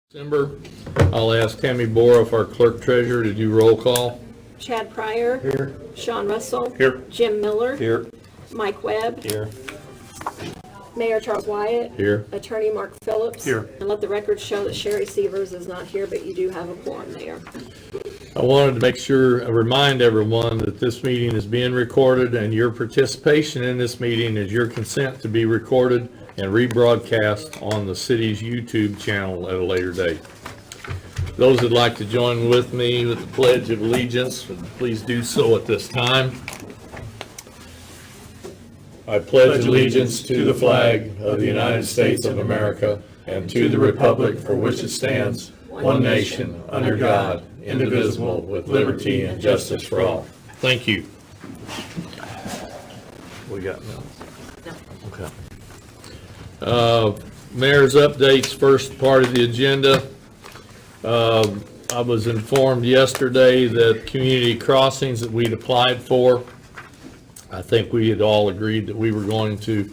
December. I'll ask Tammy Borough, our clerk treasurer, to do roll call. Chad Pryor. Here. Sean Russell. Here. Jim Miller. Here. Mike Webb. Here. Mayor Charles Wyatt. Here. Attorney Mark Phillips. Here. And let the record show that Sherry Severs is not here, but you do have a quorum there. I wanted to make sure, remind everyone that this meeting is being recorded and your participation in this meeting is your consent to be recorded and rebroadcast on the city's YouTube channel at a later date. Those that'd like to join with me with the Pledge of Allegiance, please do so at this time. I pledge allegiance to the flag of the United States of America and to the republic for which it stands, one nation, under God, indivisible, with liberty and justice for all. Thank you. We got no. Okay. Mayor's updates, first part of the agenda. I was informed yesterday that community crossings that we'd applied for, I think we had all agreed that we were going to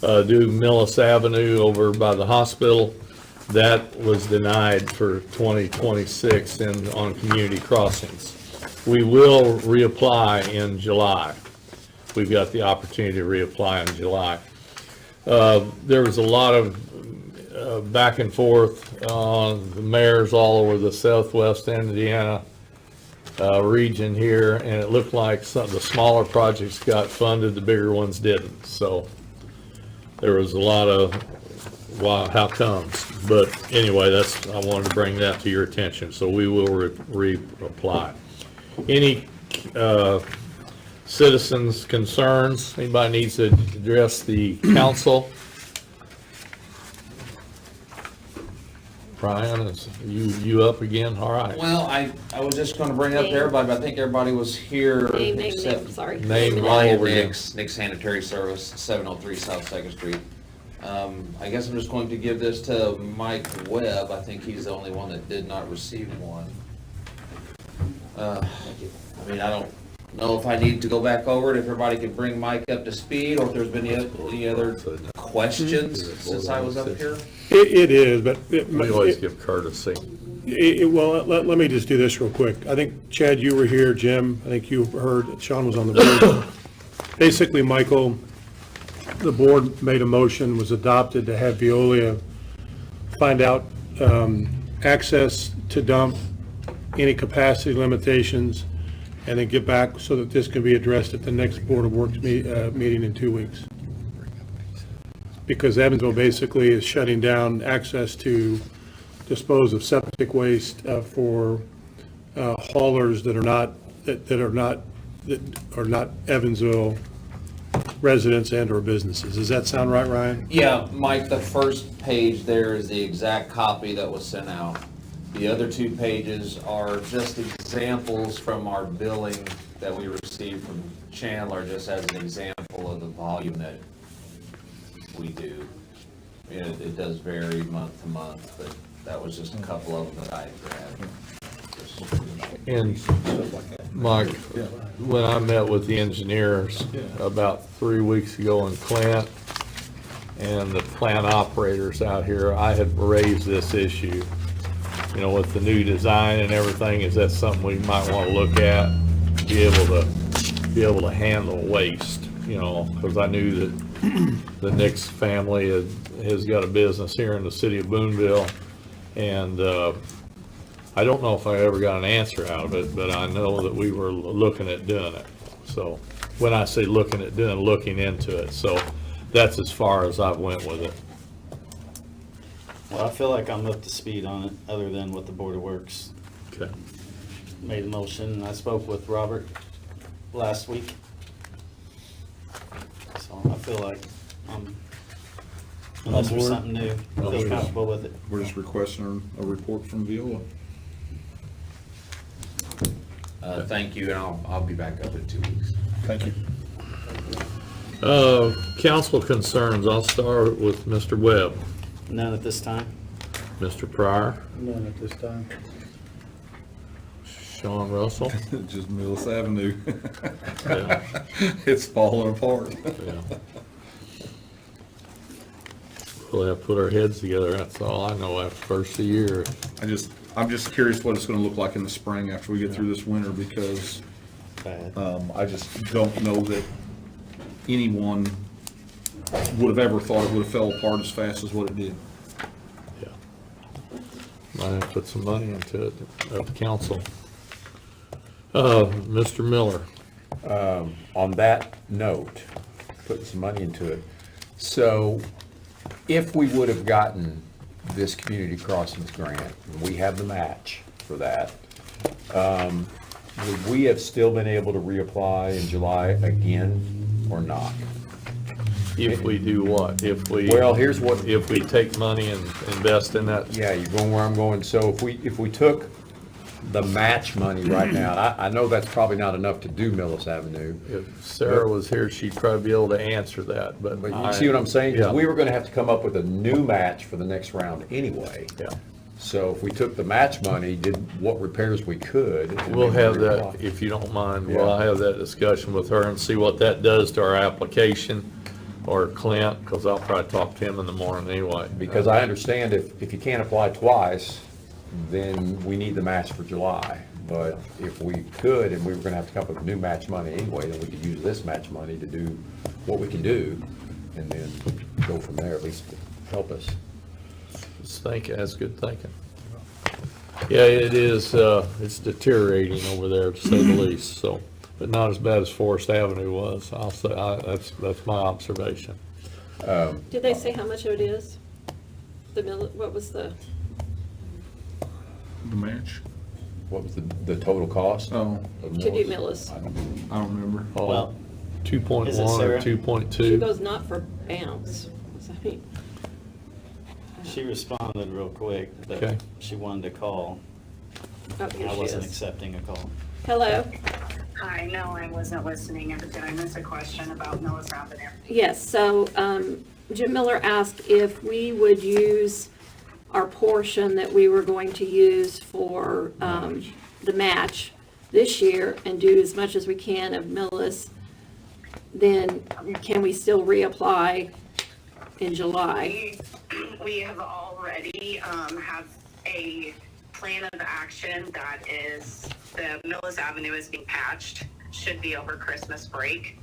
do Millis Avenue over by the hospital. That was denied for 2026 and on community crossings. We will reapply in July. We've got the opportunity to reapply in July. There was a lot of back and forth on the mayors all over the southwest Indiana region here, and it looked like some of the smaller projects got funded, the bigger ones didn't. So there was a lot of, wow, how comes? But anyway, I wanted to bring that to your attention. So we will reapply. Any citizens' concerns? Anybody needs to address the council? Brian, is you up again? All right. Well, I was just gonna bring up to everybody, but I think everybody was here. Name, sorry. Name all Ryan over again. Nick's Sanitary Service, 703 South Second Street. I guess I'm just going to give this to Mike Webb. I think he's the only one that did not receive one. I mean, I don't know if I need to go back over it, if everybody could bring Mike up to speed, or if there's been any other questions since I was up here. It is, but We always give courtesy. well, let me just do this real quick. I think, Chad, you were here, Jim, I think you heard, Sean was on the board. Basically, Michael, the board made a motion, was adopted to have Veolia find out access to dump, any capacity limitations, and then get back so that this can be addressed at the next Board of Works meeting in 2 weeks. Because Evansville basically is shutting down access to dispose of septic waste for haulers that are not Evansville residents and or businesses. Does that sound right, Ryan? Yeah, Mike, the first page there is the exact copy that was sent out. The other 2 pages are just examples from our billing that we received from Chandler, just as an example of the volume that we do. It does vary month to month, but that was just a couple of them that I grabbed. And Mike, when I met with the engineers about 3 weeks ago in Clint and the plant operators out here, I had raised this issue. You know, with the new design and everything, is that something we might want to look at, be able to handle waste, you know, because I knew that the Nix family has got a business here in the city of Boonville, and I don't know if I ever got an answer out of it, but I know that we were looking at doing it. So when I say looking into it, so that's as far as I've went with it. Well, I feel like I'm up to speed on it, other than what the Board of Works Okay. made a motion. I spoke with Robert last week. So I feel like unless there's something new, I feel comfortable with it. We're just requesting a report from Viola. Thank you, and I'll be back up in 2 weeks. Thank you. Council concerns, I'll start with Mr. Webb. None at this time. Mr. Pryor, None at this time. Sean Russell. Just Millis Avenue. Yeah. It's falling apart. Yeah. We'll have to put our heads together, that's all I know after first of the year. I'm just curious what it's gonna look like in the spring after we get through this winter, because, Bad. I just don't know that anyone would have ever thought it would have fell apart as fast as what it did. Yeah. Might have to put some money into it at the council. Mr. Miller, On that note, putting some money into it. So if we would have gotten this community crossings grant, and we have the match for that, would we have still been able to reapply in July again or not? if we do what? If we, Well, here's what, if we take money and invest in that? yeah, you're going where I'm going. So if we took the match money right now, and I know that's probably not enough to do Millis Avenue, If Sarah was here, she'd probably be able to answer that, but. but you see what I'm saying? 'Cause Yeah. we were gonna have to come up with a new match for the next round anyway. Yeah. So if we took the match money, did what repairs we could. and We'll then have that, reapply. if you don't mind, Yeah. we'll have that discussion with her and see what that does to our application, or Clint, because I'll probably talk to him in the morning anyway. Because I understand if you can't apply twice, then we need the match for July. But if we could, and we were gonna have to come up with new match money anyway, then we could use this match money to do what we can do, and then go from there, at least to help us. Just thinking, that's good thinking. Yeah, it is, it's deteriorating over there, to say the least, so, but not as bad as Forest Avenue was, I'll say, that's my observation. Did they say how much it is? What was the, The match? What was the total cost? Oh, of to do Millis? Millis? I don't remember. Well, 2.1 is it or Sarah? 2.2? She goes not for bounce. I mean, she responded real quick, Okay. but she wanted to call. oh, here I she wasn't is. accepting a call. Hello? Hi, no, I wasn't listening. Did I miss a question about Millis Avenue? Yes, so Jim Miller asked if we would use our portion that we were going to use for the match this year and do as much as we can of Millis, then can we still reapply in July? We have already have a plan of action that is, the Millis Avenue is being patched, should be over Christmas break.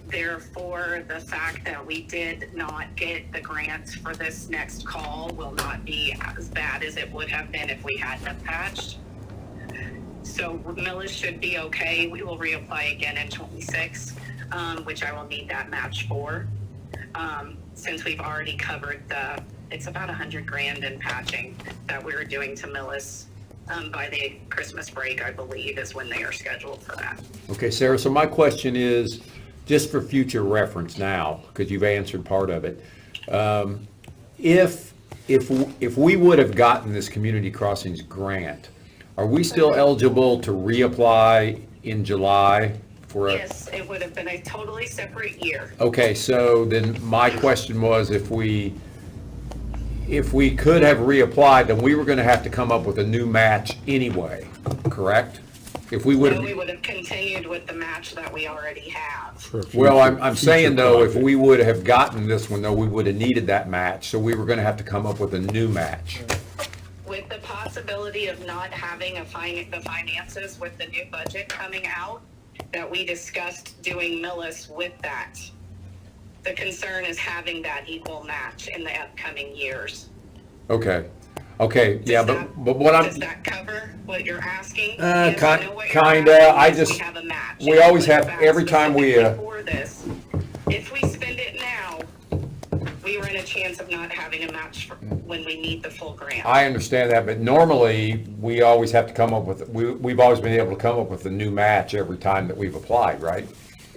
Therefore, the fact that we did not get the grants for this next call will not be as bad as it would have been if we hadn't have patched. So Millis should be okay. We will reapply again in 26, which I will need that match for. Since we've already covered it's about $100,000 in patching that we were doing to Millis. By the Christmas break, I believe, is when they are scheduled for that. Okay, Sarah, so my question is, just for future reference now, because you've answered part of it, if we would have gotten this community crossings grant, are we still eligible to reapply in July for a? Yes, it would have been a totally separate year. Okay, so then my question was, if we could have reapplied, then we were gonna have to come up with a new match anyway, correct? If we would So we have, would have continued with the match that we already have. For well, I'm future saying though, if project. we would have gotten this one though, we would have needed that match, so we were gonna have to come up with a new match. With the possibility of not having the finances with the new budget coming out, that we discussed doing Millis with that. The concern is having that equal match in the upcoming years. Okay, yeah, but what Does I'm, that cover what you're asking? Yes, ki- I know what you're kinda. asking. I Yes, just- we have a match. we always But have- back every time we, specifically for this, if we spend it now, we are in a chance of not having a match when we need the full grant. I understand that, but normally, we always have to come up with, we've always been able to come up with a new match every time that we've applied, right?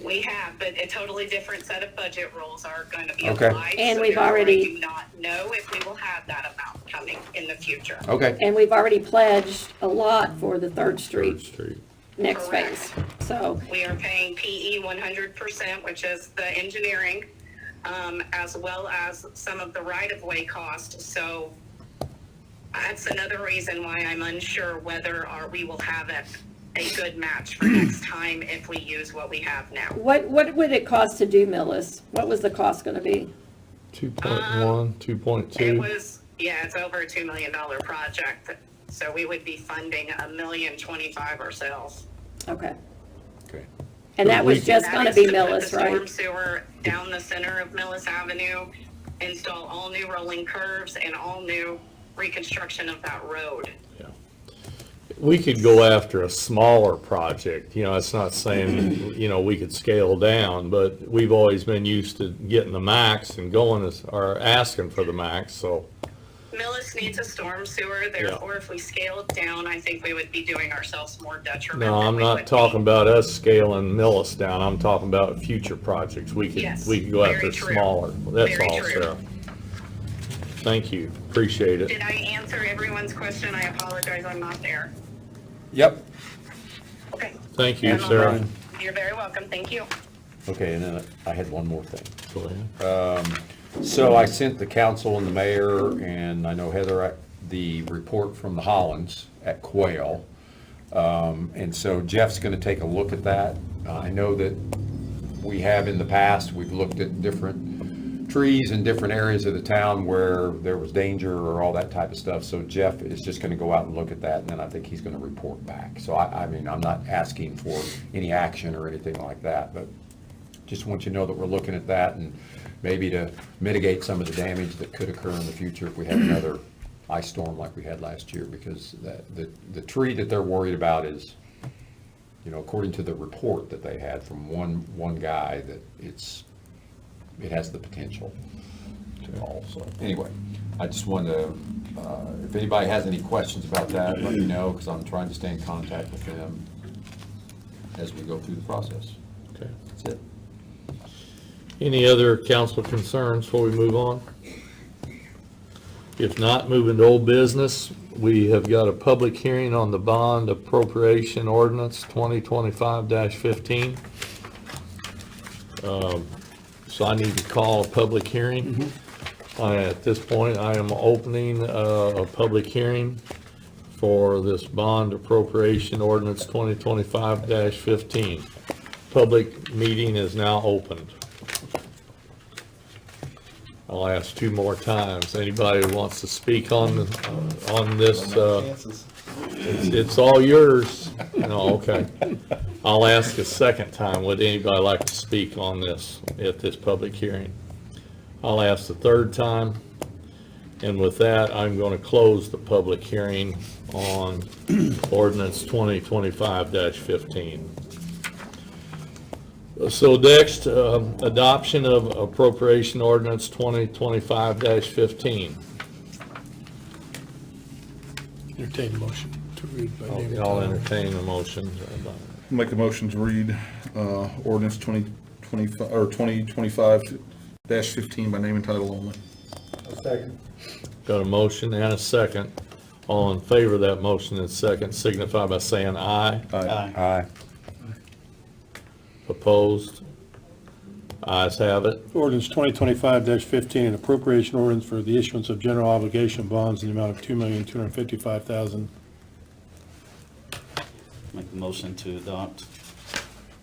We have, but a totally different set of budget rules are going to be Okay. applied. And so we've therefore already- I do not know if we will have that amount coming in the future. Okay, And we've already pledged a lot for the Third Third Street Street. next Correct. phase. So, We are paying PE 100%, which is the engineering, as well as some of the right-of-way cost. So that's another reason why I'm unsure whether we will have a good match for next time if we use what we have now. what would it cost to do Millis? What was the cost gonna be? 2.1, 2.2? It was, yeah, it's over a $2 million project, so we would be funding $1,025,000 ourselves. Okay. Okay. And that was just That gonna is be to put Millis, the storm right? sewer down the center of Millis Avenue, install all new rolling curves and all new reconstruction of that road. We could go after a smaller project, you know, it's not saying, you know, we could scale down, but we've always been used to getting the max and or asking for the max, so. Millis needs a storm sewer, therefore if we scale it down, I think we would be doing ourselves more detriment. No, than I'm we not would talking be. about us scaling Millis down, I'm talking about future projects. Yes, We could go very after true. smaller, that's Very all, true. Sarah. Thank you, appreciate it. Did I answer everyone's question? I apologize, I'm not there. Yep. Okay. Thank you, I'm on Sarah. mine. You're very welcome, thank you. Okay, and then I had one more thing. Go ahead. So I sent the council and the mayor, and I know Heather, the report from the Hollands at Quail. And so Jeff's gonna take a look at that. I know that we have in the past, we've looked at different trees in different areas of the town where there was danger or all that type of stuff. So Jeff is just gonna go out and look at that, and then I think he's gonna report back. So I mean, I'm not asking for any action or anything like that, but just want you to know that we're looking at that and maybe to mitigate some of the damage that could occur in the future if we have another ice storm like we had last year, because the tree that they're worried about is, you know, according to the report that they had from one guy, that it has the potential to fall. So anyway, I just wanted to, if anybody has any questions about that, let me know, because I'm trying to stay in contact with them as we go through the process. Okay. That's it. Any other council concerns before we move on? If not, moving to old business, we have got a public hearing on the bond appropriation ordinance 2025-15. So I need to call a public hearing. At this point, I am opening a public hearing for this bond appropriation ordinance 2025-15. Public meeting is now opened. I'll ask two more times. Anybody who wants to speak on this, it's all yours. No, okay. I'll ask a second time, would anybody like to speak on this at this public hearing? I'll ask the third time. And with that, I'm going to close the public hearing on ordinance 2025-15. So next, adoption of appropriation ordinance 2025-15. Entertain a motion to read by name and I'll title. entertain a motion. Make a motion to read ordinance 2025-15 by name and title only. Got a motion and a second. All in favor of that motion and second signify by saying aye. Aye. Opposed? Ayes have it. Ordinance 2025-15, an appropriation ordinance for the issuance of general obligation bonds in the amount of $2,255,000. Make the motion to adopt.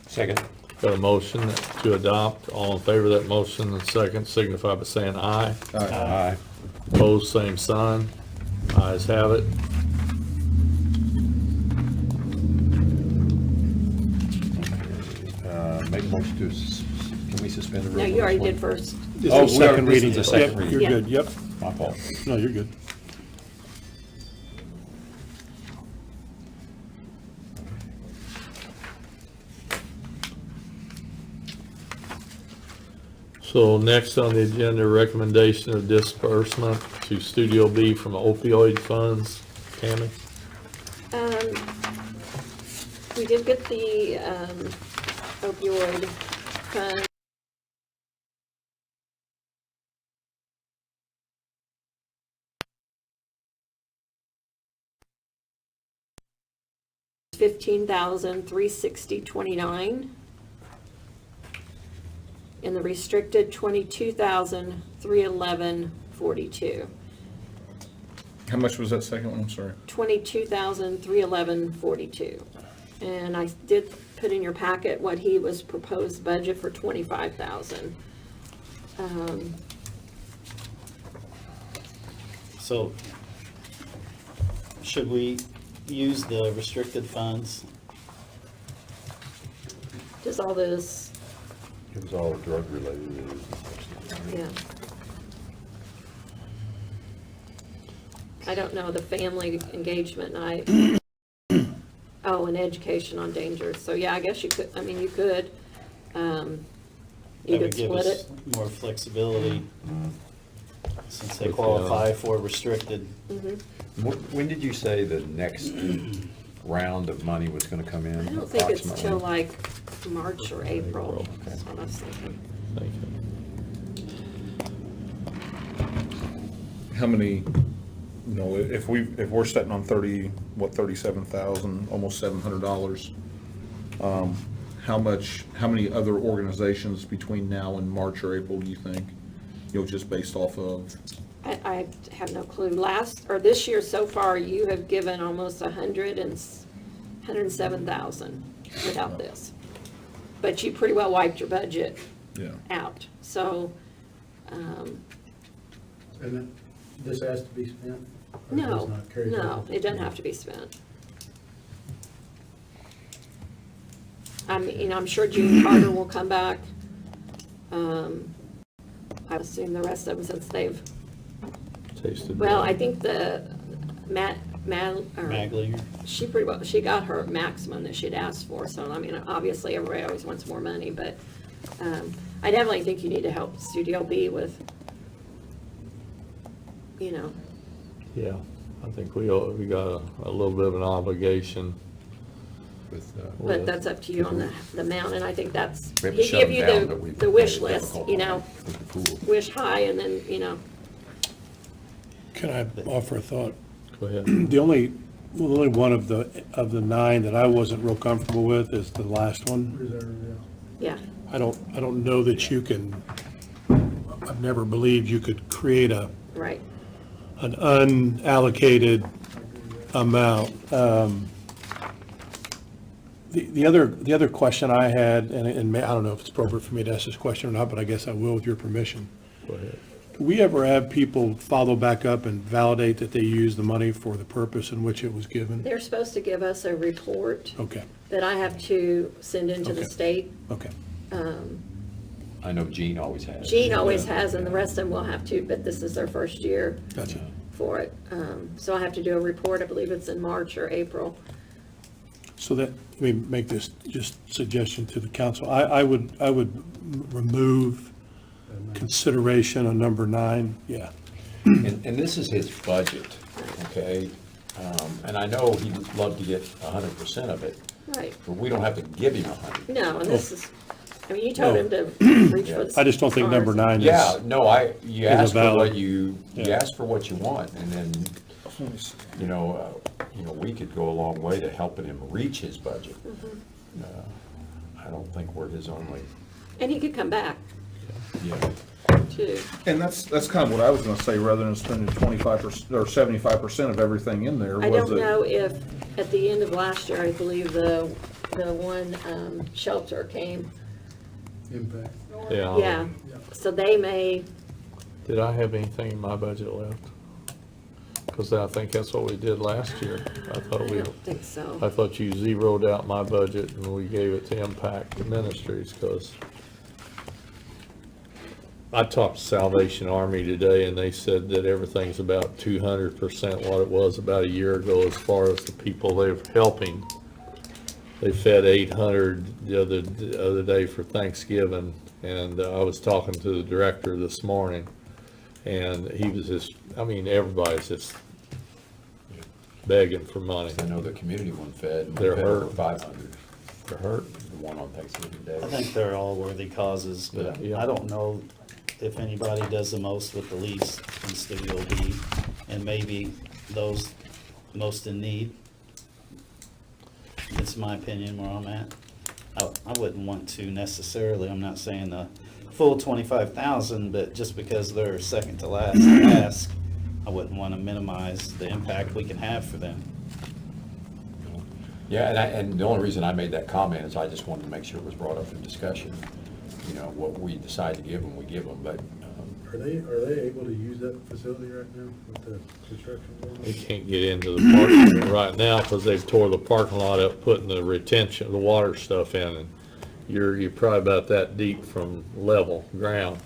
Second. Got a motion to adopt. All in favor of that motion and second signify by saying aye. Aye. Opposed, same sign. Ayes have it. Make a motion to, can we suspend the rules? No, you already did first. This Oh, is we are- second this is reading. the second Yep, reading. you're Yeah. good, yep. My fault. No, you're good. So next on the agenda, recommendation of disbursement to Studio B from opioid funds. Tammy? We did get the opioid fund. $15,360.29. And the restricted $22,311.42. How much was that second one? I'm sorry. $22,311.42. And I did put in your packet what he was proposed budget for $25,000. So, should we use the restricted funds? Just all this, It was all drug related. yeah. I don't know, the family engagement night. Oh, and education on danger. So, yeah, I guess you could, I mean, you could, you That could would give split us it. more flexibility, since they With, qualify for restricted. When did you say the next round of money was gonna come in? I don't think it's approximately? till like March or April, that's what I was thinking. Thank you. How many, if we're sitting on 37,000, almost $700, how many other organizations between now and March or April do you think? Just based off of, I have no clue. This year so far, you have given almost 107,000 without this. But you pretty well wiped your budget yeah. out, so, And then this has to be spent? or does no, not carry no, forward? it doesn't have to be spent. I mean, I'm sure June Carter will come back. I assume the rest of them, since they've, Tasted. well, I think the Maglier. she pretty well, she got her maximum that she'd asked for, so, I mean, obviously, everybody always wants more money, but, I definitely think you need to help Studio B with, Yeah, I think we got a little bit of an obligation. With, but that's up to you on the amount, and I think that's, We have to he shut give them you down, but we the wish made it list, difficult you on know, them with the pool. wish high, and then, Can I offer a thought? Go ahead. The only one of the 9 that I wasn't real comfortable with is the last one. Reserve, yeah, I don't know that you can, I've never believed you could create an right. unallocated amount. The other question I had, and I don't know if it's appropriate for me to ask this question or not, but I guess I will with your permission. Go ahead. Do we ever have people follow back up and validate that they used the money for the purpose in which it was given? They're supposed to give us a report Okay, that I have to send into the Okay. state. okay. I know Gene always has. Gene always has, and the rest of them will have to, but this is their first year Gotcha. for it. So I have to do a report, I believe it's in March or April. So that, let me make this just suggestion to the council. I would remove consideration on number 9, yeah. And this is his budget, okay? And I know he'd love to get 100% of it, Right. but we don't have to give him 100. No, and this is, I mean, you told him to reach for the. I just don't think number stars. 9 is. Yeah, no, you Is a ask for valid- what you Yeah. ask for what you want, and then, we could go a long way to helping him reach his budget. I don't think we're his only, And he could come back yeah. too. And that's kind of what I was gonna say, rather than spending 25% or 75% of everything in there. I was don't it- know if, at the end of last year, I believe the one shelter came, impact. yeah. So they may, Did I have anything in my budget left? Because I think that's what we did last year. I don't think so. I thought you zeroed out my budget and we gave it to Impact Ministries, because I talked to Salvation Army today, and they said that everything's about 200% what it was about a year ago as far as the people they're helping. They fed 800 the other day for Thanksgiving, and I was talking to the director this morning, and he was just, everybody's just begging for money. I know the community one fed, and we They're fed over hurt. 500, They're hurt. the one on Thanksgiving Day. I think they're all worthy causes, but Yeah. I don't know if anybody does the most with the least in Studio B, and maybe those most in need. It's my opinion where I'm at. I wouldn't want to necessarily, I'm not saying the full 25,000, but just because they're second to last ask, I wouldn't want to minimize the impact we can have for them. Yeah, and the only reason I made that comment is I just wanted to make sure it was brought up in discussion. What we decide to give them, we give them, but Are they able to use that facility right now with the construction going on? They can't get into the parking lot right now because they've tore the parking lot up, putting the retention, the water stuff in, and you're probably about that deep from level ground.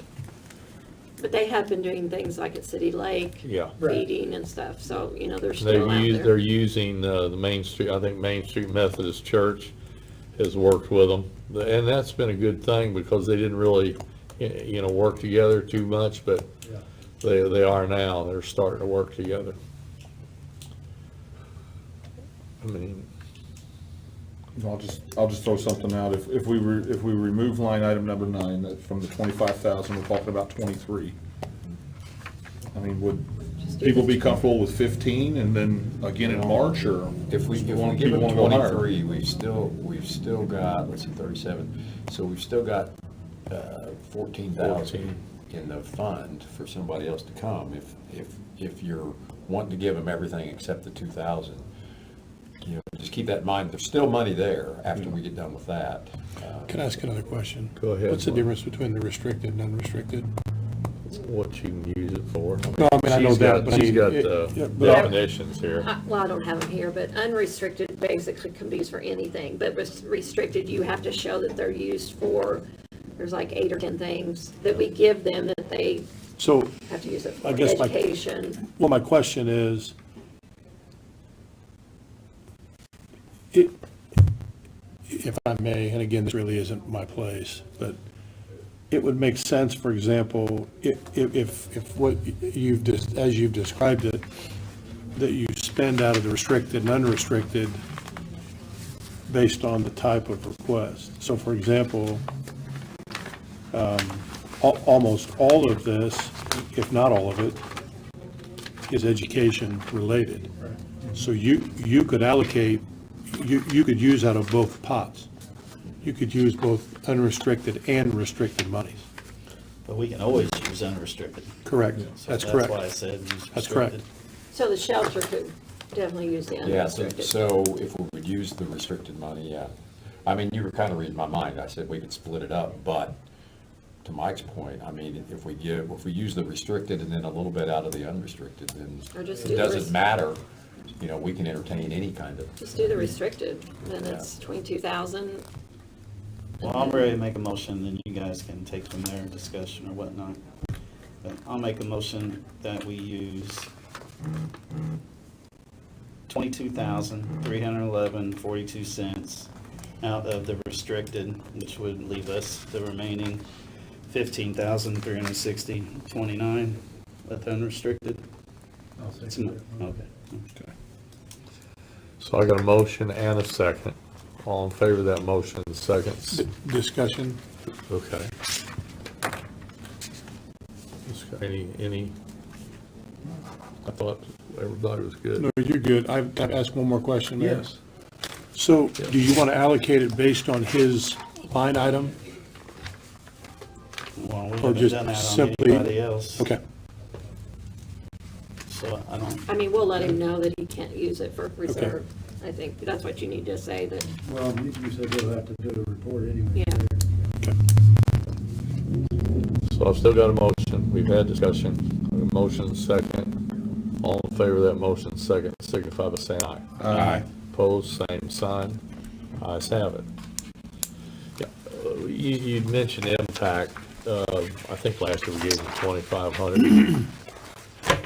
But they have been doing things like at City Lake. Yeah. Feeding and stuff, so, they're They're still out there. they're using, the Main Street, I think Main Street Methodist Church has worked with them. And that's been a good thing because they didn't really, work together too much, but Yeah. they are now. They're starting to work together. I mean, I'll just throw something out. If we remove line item number 9, that from the 25,000, we're talking about 23. I mean, would people be comfortable with 15 and then again in March, or? If we give people them wanna go higher? 23, we've still got, let's see, 37, so we've still got 14,000 in the fund for somebody else to come. If you're wanting to give them everything except the 2,000, just keep that in mind. There's still money there after we get done with that. Can I ask another question? Go ahead. What's the difference between the restricted and unrestricted? what you can use it for. No, I mean, I know She's that, got- but I She's mean, got yeah, but I- definitions here. Well, I don't have them here, but unrestricted basically can be used for anything, but restricted, you have to show that they're used for, there's like 8 or 10 things that we give them that they So, have to use it for, I guess education. well, my question is, if I may, and again, this really isn't my place, but it would make sense, for example, if what you've just, as you've described it, that you spend out of the restricted and unrestricted based on the type of request. So for example, almost all of this, if not all of it, is education related. So you could allocate, you could use out of both pots. You could use both unrestricted and restricted monies. But we can always use unrestricted. Correct, So that's correct. That's why I said use That's correct. restricted. So the shelter could definitely use the Yeah, so, unrestricted. so if we would use the restricted money, yeah. I mean, you were kind of reading my mind. I said we could split it up, but to Mike's point, I mean, if we use the restricted and then a little bit out of the unrestricted, then Or just it do the doesn't matter. You know, we can entertain any kind of, Just do the restricted, then it's 22,000. Well, I'm ready to make a motion, then you guys can take from there, discussion or whatnot. But I'll make a motion that we use 22,311.42 cents out of the restricted, which would leave us the remaining 15,360.29 with unrestricted. I'll second that. Okay. So I got a motion and a second. All in favor of that motion, second? Discussion? Okay. Any, I thought everybody was good. No, you're good. I've got to ask one more question, Mayor. Yes. So do you want to allocate it based on his line item? Well, we Or haven't just done that on simply- anybody else. Okay, So I don't, I mean, we'll let him know that he can't use it for reserve. I think that's what you need to say, that, Well, you said we'll have to do a report anyway. Yeah. So I've still got a motion. We've had discussion. A motion second. All in favor of that motion, second, signify by saying aye. Aye. Opposed, same sign. Ayes have it. Yeah, you'd mentioned impact. I think last year we gave them 2,500.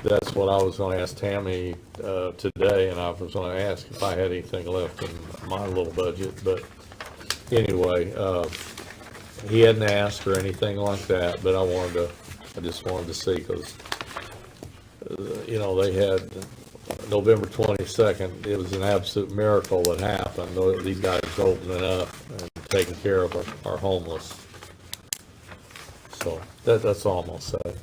That's what I was gonna ask Tammy, today, and I was gonna ask if I had anything left in my little budget, but anyway, he hadn't asked or anything like that, but I just wanted to see, because, they had November 22nd, it was an absolute miracle that happened, these guys opening up and taking care of our homeless. So, that's all I'm gonna say.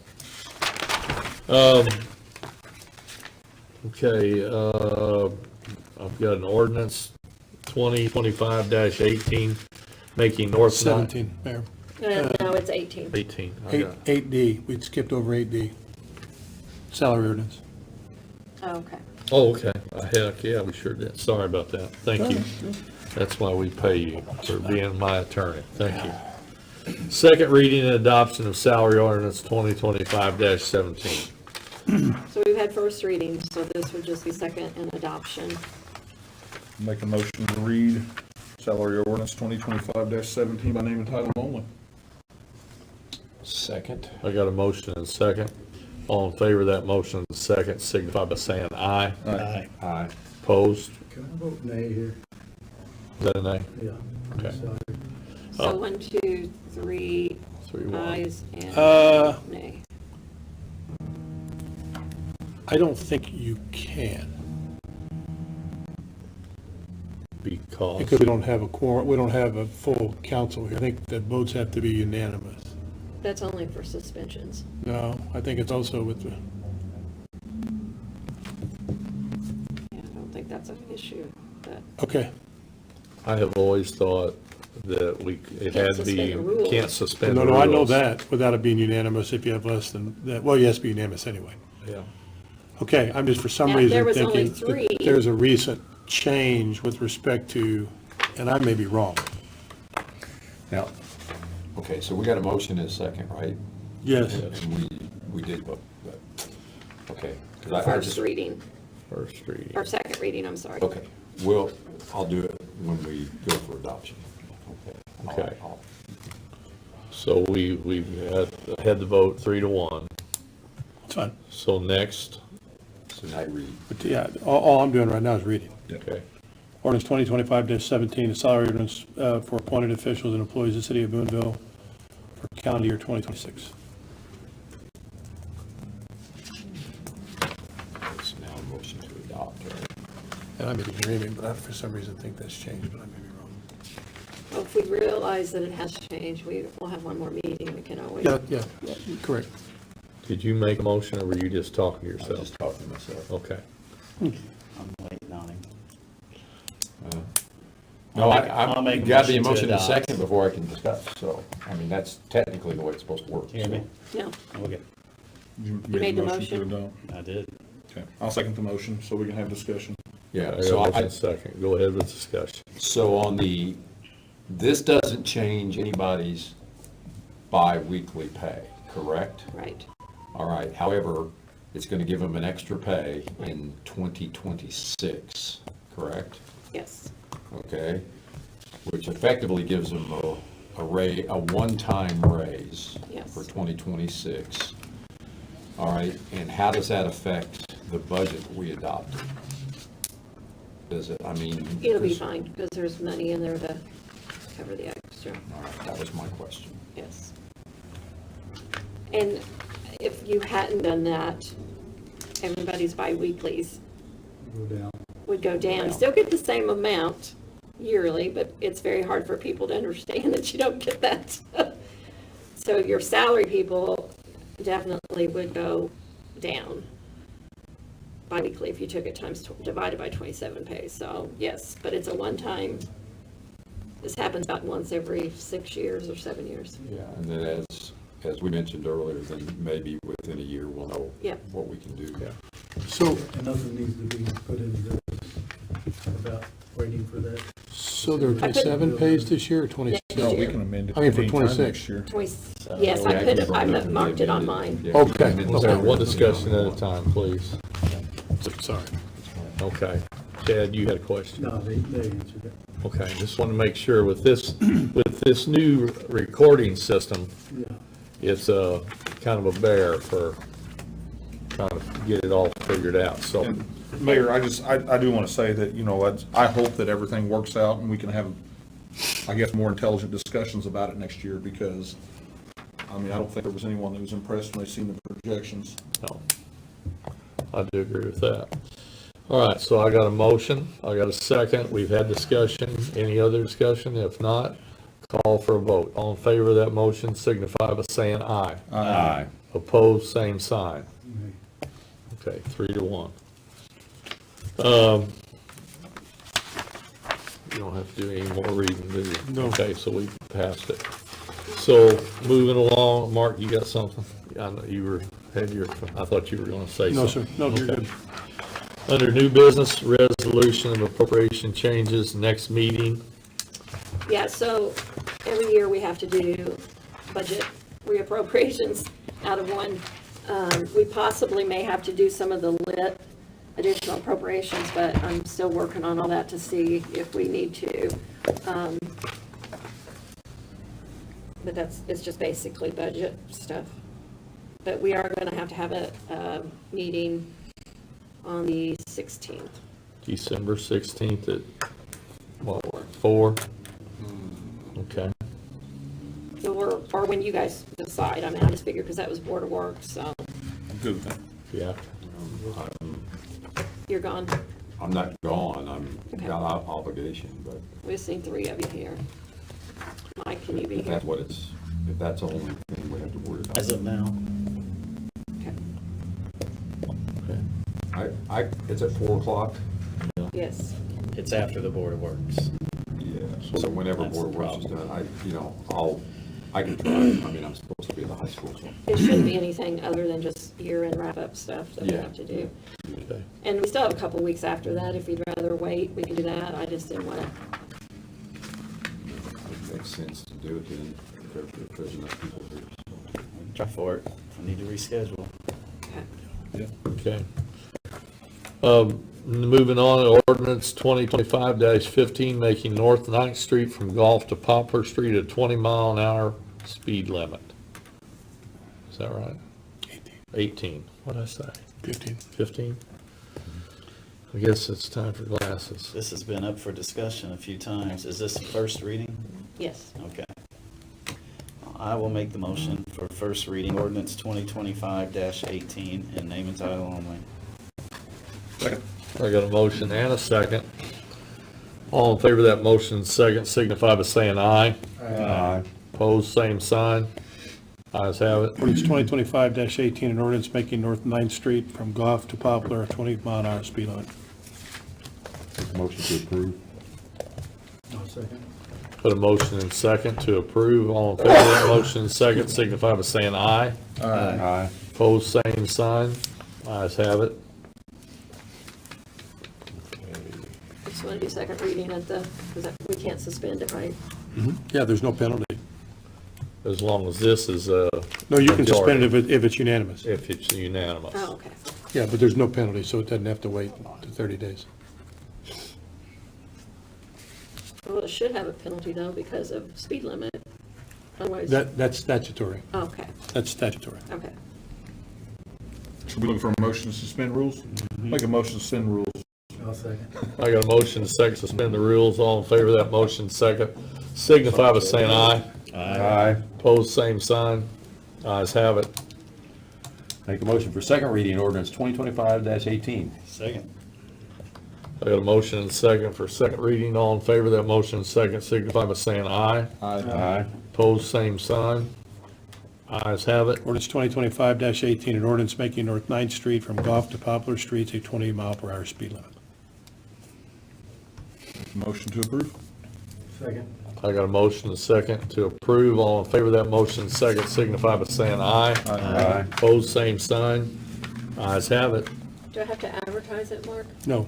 Okay, I've got an ordinance 2025-18, making North. 17, Mayor. no, it's 18. 18. I Eight, got it. 8D, we'd skipped over 8D. Salary ordinance. Oh, okay. Oh, okay. Heck, yeah, we sure did. Sorry about that. Thank you. That's why we pay you, for being my attorney. Thank you. Second reading and adoption of salary ordinance 2025-17. So we've had first reading, so this would just be second and adoption. Make a motion to read salary ordinance 2025-17 by name and title only. Second. I got a motion and a second. All in favor of that motion and second signify by saying aye. Aye. Aye. Opposed? Can I vote nay here? Is that a nay? Yeah. Okay. Sorry. So 1, 2, 3 3-1. ayes and nay. I don't think you can, Because, because we don't have a quorum, we don't have a full council here. I think that votes have to be unanimous. That's only for suspensions. No, I think it's also with the, Yeah, I don't think that's an issue, but okay, I have always thought that it had to be, suspend the rules. can't suspend the no, rules. I know that, without it being unanimous, if you have less than that, well, you has to be unanimous anyway. Yeah. Okay, I'm just for some Now, reason there was only thinking three. that there's a recent change with respect to, and I may be wrong. Now, okay, so we got a motion and a second, right? Yes, And we did vote, but, okay. 'Cause I first just- reading, First reading. or second reading, I'm sorry. Okay, I'll do it when we go for adoption. Okay. Okay. So we had the vote 3-1. it's fine. So next, So now you read. But yeah, all I'm doing right now is reading. okay, Ordinance 2025-17, the salary ordinance for appointed officials and employees of the city of Boonville for calendar year 2026. So now a motion to adopt, right? And I may be dreaming, but I for some reason think that's changed, but I may be wrong. Well, if we realize that it has changed, we'll have one more meeting, we can always. Yeah, correct. did you make a motion or were you just talking to I was yourself? just talking to myself. Okay. I'm waiting on him. No, I'll make a you gotta be a motion to motion in a adopt. second before I can discuss, so, I mean, that's technically the way it's supposed to work. Hear me? No, Okay, You made the to motion? adopt. I did. Okay, I'll second the motion so we can have discussion. Yeah, I so got a motion I, and a second. Go ahead with discussion. so on this doesn't change anybody's bi-weekly pay, correct? right. All right, however, it's gonna give them an extra pay in 2026, correct? Yes, Okay, which effectively gives them a one-time raise Yes. for 2026. All right, and how does that affect the budget we adopted? Does it, I mean? it'll be fine, because there's money in there to cover the extra, All right, that was my question. yes. And if you hadn't done that, everybody's bi-weeklies Go down. would go down. Still get the same amount yearly, but it's very hard for people to understand that you don't get that. So your salary people definitely would go down bi-weekly if you took it divided by 27 pays. So yes, but it's a one-time, this happens about once every 6 years or 7 years. Yeah, and then as we mentioned earlier, then maybe within a year, we'll know Yeah. what we can do. Yeah. So, And nothing needs to be put into this about waiting for that. so there are 27 pays this year or 26? No, we can amend it. I mean, for anytime 26. next year. Yes, I Yeah, could we have, brought it up in the marked it on amended- mine. yeah, Okay. amended Okay, salary. one discussion at a time, please. Sorry. Okay. Chad, you had a question? No, they answered it. Okay, just want to make sure with this new recording system, Yeah. it's a kind of a bear for trying to get it all figured out, so. And Mayor, I do want to say that, I hope that everything works out and we can have, I guess, more intelligent discussions about it next year because, I don't think there was anyone that was impressed when they seen the projections. No, I do agree with that. All right, so I got a motion, I got a second, we've had discussion, any other discussion? If not, call for a vote. All in favor of that motion signify by saying aye. Aye. Opposed, same sign. Okay, 3-1. You don't have to do any more reading, do you? No. Okay, so we passed it. So, moving along, Mark, you got something? I know you I thought you were gonna say something. No, sir. No, you're Okay. good. Under new business, resolution of appropriation changes, next meeting. Yeah, so every year we have to do budget reappropriations out of one. We possibly may have to do some of the lit additional appropriations, but I'm still working on all that to see if we need to. But it's just basically budget stuff. But we are gonna have to have a meeting on the 16th. December 16th at, what, 4? Okay. Or when you guys decide. I mean, I just figured because that was Board of Works, so I'm good with that. Yeah. you're gone. I'm not gone, I'm Okay. got obligation, but We just need 3 of you here. Mike, can you be if here? that's what it's, if that's the only thing we have to worry about. As of now, Okay. It's at 4 o'clock? Yes. it's after the Board of Works. Yeah, so whenever That's Board of the Works is problem. done, I can try, I mean, I'm supposed to be in the high school, so. It shouldn't be anything other than just year-end wrap-up stuff that we Yeah. have to do. Okay. And we still have a couple weeks after that. If you'd rather wait, we can do that. I just didn't want to. It makes sense to do it then, if there's enough people here. So. Try for it. I need to reschedule. Okay. Okay. Moving on, ordinance 2025-15, making North 9th Street from Gulf to Poplar Street a 20-mile-an-hour speed limit. Is that right? 18. What'd I say? 15. 15? I guess it's time for glasses. This has been up for discussion a few times. Is this the first reading? Yes. Okay. I will make the motion for first reading ordinance 2025-18 in name and title only. Second. I got a motion and a second. All in favor of that motion, second, signify by saying aye. Aye. Opposed, same sign. Ayes have it. Ordinance 2025-18, an ordinance making North 9th Street from Goff to Poplar a 20-mile-an-hour speed limit. Make a motion to approve. I'll second. Put a motion and second to approve. All in favor of that motion, second, signify by saying aye. Aye. Opposed, same sign. Ayes have it. Just want to do second reading at the, because we can't suspend it, right? Yeah, there's no penalty. As long as this is a. No, you can suspend it majority, if it's unanimous. if it's unanimous. Oh, okay. Yeah, but there's no penalty, so it doesn't have to wait to 30 days. Well, it should have a penalty though because of speed limit. Otherwise, That's statutory. oh, okay, That's statutory. okay. So we looking for a motion to suspend rules? Make a motion to suspend rules. I'll second. I got a motion to second, suspend the rules. All in favor of that motion, second, signify by saying aye. Aye. Opposed, same sign. Ayes have it. Make a motion for second reading ordinance 2025-18. Second. I got a motion and second for second reading. All in favor of that motion, second, signify by saying aye. Aye. Opposed, same sign. Ayes have it. Ordinance 2025-18, an ordinance making North 9th Street from Goff to Poplar Street a 20-mile-per-hour speed limit. Motion to approve? Second. I got a motion and second to approve. All in favor of that motion, second, signify by saying aye. Aye. Opposed, same sign. Ayes have it. Do I have to advertise it, Mark? No.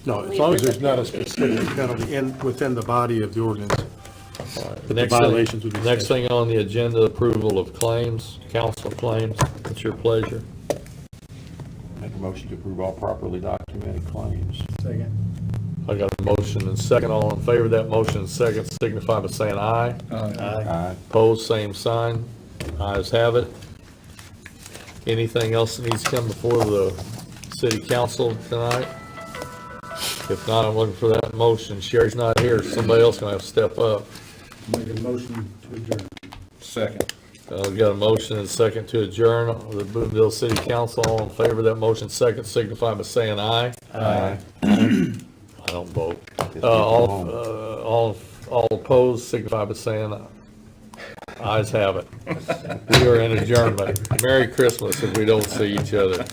No, as long as there's not a specific penalty within the body of the ordinance. The next thing- violations would be Next thing on the agenda, approval of claims, council claims. It's your pleasure. Make a motion to approve all properly documented claims. Second. I got a motion and second. All in favor of that motion, second, signify by saying aye. Aye. Opposed, same sign. Ayes have it. Anything else that needs to come before the city council tonight? If not, I'm looking for that motion. Sherry's not here. Somebody else gonna have to step up. Make a motion to adjourn. Second. We got a motion and second to adjourn the Boonville City Council. All in favor of that motion, second, signify by saying aye. Aye. I don't vote. All opposed, signify by saying aye. Ayes have it. We are in adjournment. Merry Christmas if we don't see each other.